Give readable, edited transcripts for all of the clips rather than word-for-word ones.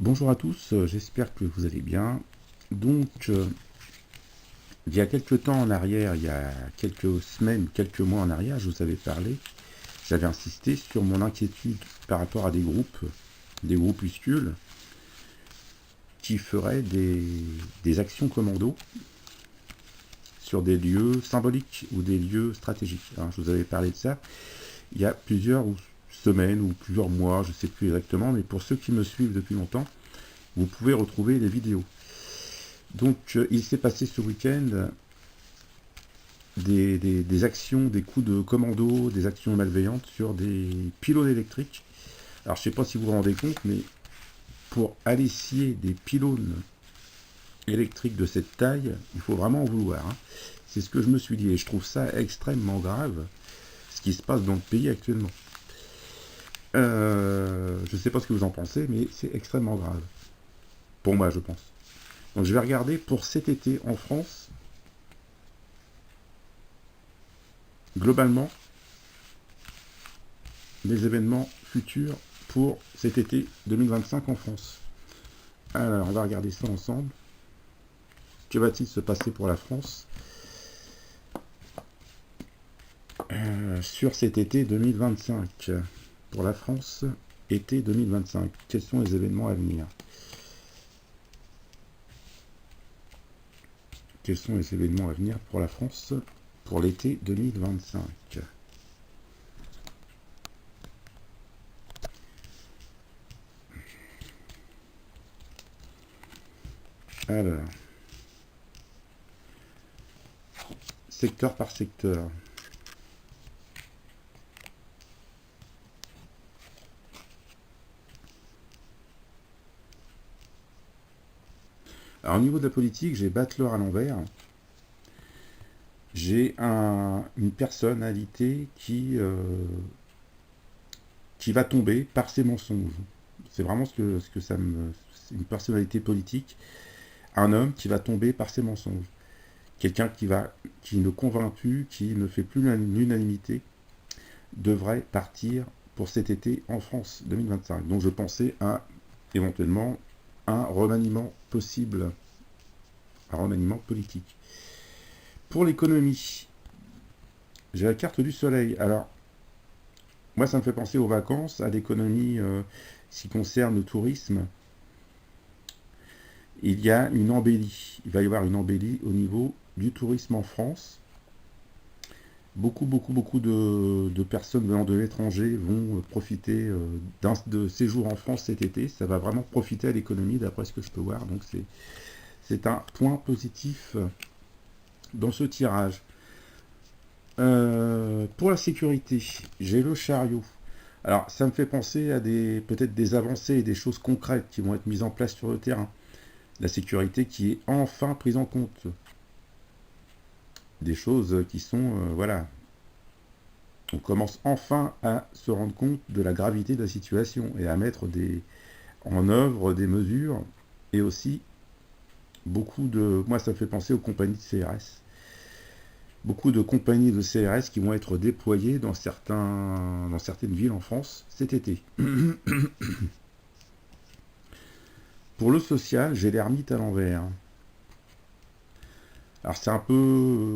Bonjour à tous, j'espère que vous allez bien. Donc, il y a quelques temps en arrière, il y a quelques semaines, quelques mois en arrière, je vous avais parlé, j'avais insisté sur mon inquiétude par rapport à des groupuscules qui feraient des actions commando sur des lieux symboliques ou des lieux stratégiques. Alors, je vous avais parlé de ça il y a plusieurs semaines ou plusieurs mois, je ne sais plus exactement, mais pour ceux qui me suivent depuis longtemps, vous pouvez retrouver les vidéos. Donc, il s'est passé ce week-end des actions, des coups de commando, des actions malveillantes sur des pylônes électriques. Alors, je ne sais pas si vous vous rendez compte, mais pour aller scier des pylônes électriques de cette taille, il faut vraiment en vouloir, hein. C'est ce que je me suis dit, et je trouve ça extrêmement grave, ce qui se passe dans le pays actuellement. Je ne sais pas ce que vous en pensez, mais c'est extrêmement grave. Pour moi, je pense. Donc, je vais regarder pour cet été en France, globalement, les événements futurs pour cet été 2025 en France. Alors, on va regarder ça ensemble. Que va-t-il se passer pour la France sur cet été 2025? Pour la France, été 2025. Quels sont les événements à venir? Quels sont les événements à venir pour la France pour l'été 2025? Alors, secteur par secteur. Alors, au niveau de la politique, j'ai battleur à l'envers. J'ai une personnalité qui va tomber par ses mensonges. C'est vraiment ce que ça me... C'est une personnalité politique, un homme qui va tomber par ses mensonges. Quelqu'un qui ne convainc plus, qui ne fait plus l'unanimité, devrait partir pour cet été en France 2025. Donc je pensais à éventuellement un remaniement possible, un remaniement politique. Pour l'économie, j'ai la carte du soleil. Alors, moi ça me fait penser aux vacances, à l'économie qui concerne le tourisme. Il y a une embellie. Il va y avoir une embellie au niveau du tourisme en France. Beaucoup de personnes venant de l'étranger vont profiter de séjour en France cet été. Ça va vraiment profiter à l'économie, d'après ce que je peux voir. Donc c'est un point positif dans ce tirage. Pour la sécurité, j'ai le chariot. Alors, ça me fait penser à peut-être des avancées et des choses concrètes qui vont être mises en place sur le terrain. La sécurité qui est enfin prise en compte. Des choses qui sont, voilà, on commence enfin à se rendre compte de la gravité de la situation et à mettre en œuvre des mesures et aussi moi ça me fait penser aux compagnies de CRS. Beaucoup de compagnies de CRS qui vont être déployées dans certaines villes en France cet été. Pour le social, j'ai l'ermite à l'envers. Alors c'est un peu,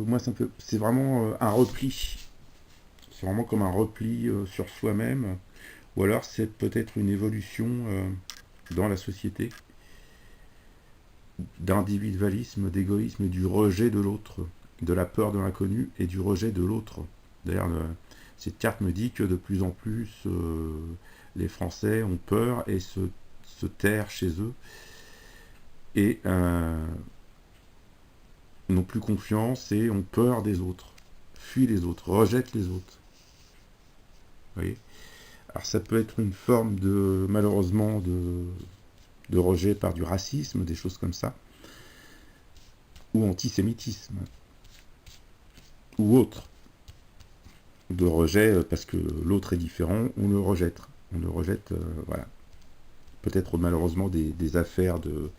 moi c'est vraiment un repli. C'est vraiment comme un repli sur soi-même. Ou alors c'est peut-être une évolution dans la société d'individualisme, d'égoïsme et du rejet de l'autre, de la peur de l'inconnu et du rejet de l'autre. D'ailleurs, cette carte me dit que de plus en plus les Français ont peur et se terrent chez eux et n'ont plus confiance et ont peur des autres, fuient les autres, rejettent les autres. Vous voyez? Alors ça peut être une forme malheureusement de rejet par du racisme, des choses comme ça, ou antisémitisme, ou autre, de rejet parce que l'autre est différent, on le rejette. On le rejette, voilà. Peut-être malheureusement des affaires de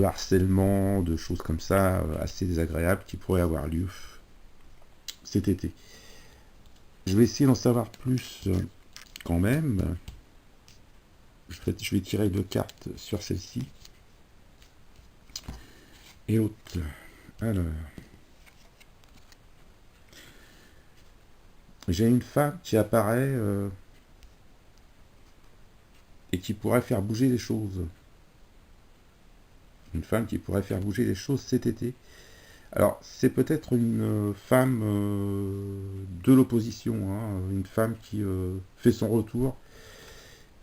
harcèlement, de choses comme ça, assez désagréables qui pourraient avoir lieu cet été. Je vais essayer d'en savoir plus quand même. fait, je vais tirer 2 cartes sur celle-ci. Et l'autre. Alors. J'ai une femme qui apparaît et qui pourrait faire bouger les choses. Une femme qui pourrait faire bouger les choses cet été. Alors, c'est peut-être une femme de l'opposition, hein, une femme qui fait son retour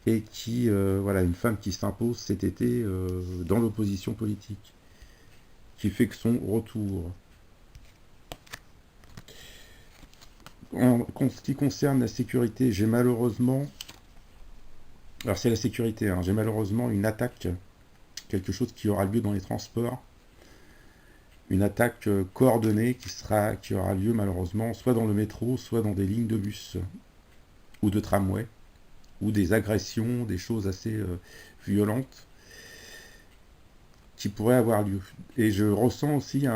et qui, voilà, une femme qui s'impose cet été dans l'opposition politique, qui fait que son retour. En ce qui concerne la sécurité, j'ai malheureusement, alors c'est la sécurité, hein, j'ai malheureusement une attaque, quelque chose qui aura lieu dans les transports, une attaque coordonnée qui aura lieu malheureusement soit dans le métro, soit dans des lignes de bus ou de tramway, ou des agressions, des choses assez violentes qui pourraient avoir lieu. Et je ressens aussi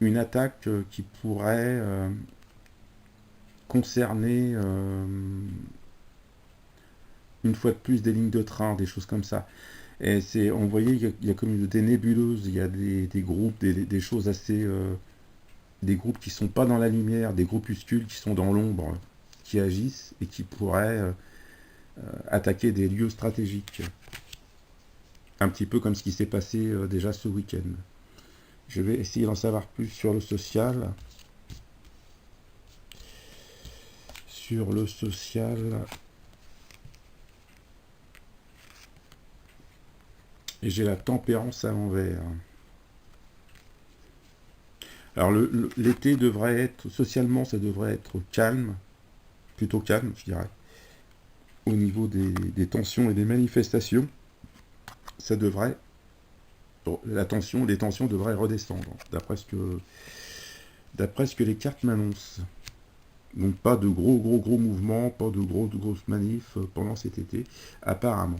une attaque qui pourrait concerner une fois de plus des lignes de train, des choses comme ça. Et on voyait il y a comme des nébuleuses, il y a des groupes, des choses assez, des groupes qui sont pas dans la lumière, des groupuscules qui sont dans l'ombre, qui agissent et qui pourraient attaquer des lieux stratégiques. Un petit peu comme ce qui s'est passé déjà ce week-end. Je vais essayer d'en savoir plus sur le social. Sur le social. Et j'ai la tempérance à l'envers. Alors l'été devrait être, socialement, ça devrait être calme, plutôt calme, je dirais. Au niveau des tensions et des manifestations, ça devrait, les tensions devraient redescendre, d'après ce que les cartes m'annoncent. Donc pas de gros mouvements, pas de grosses manifs pendant cet été, apparemment.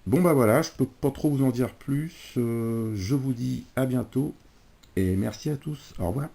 Bon bah voilà, je peux pas trop vous en dire plus. Je vous dis à bientôt et merci à tous. Au revoir.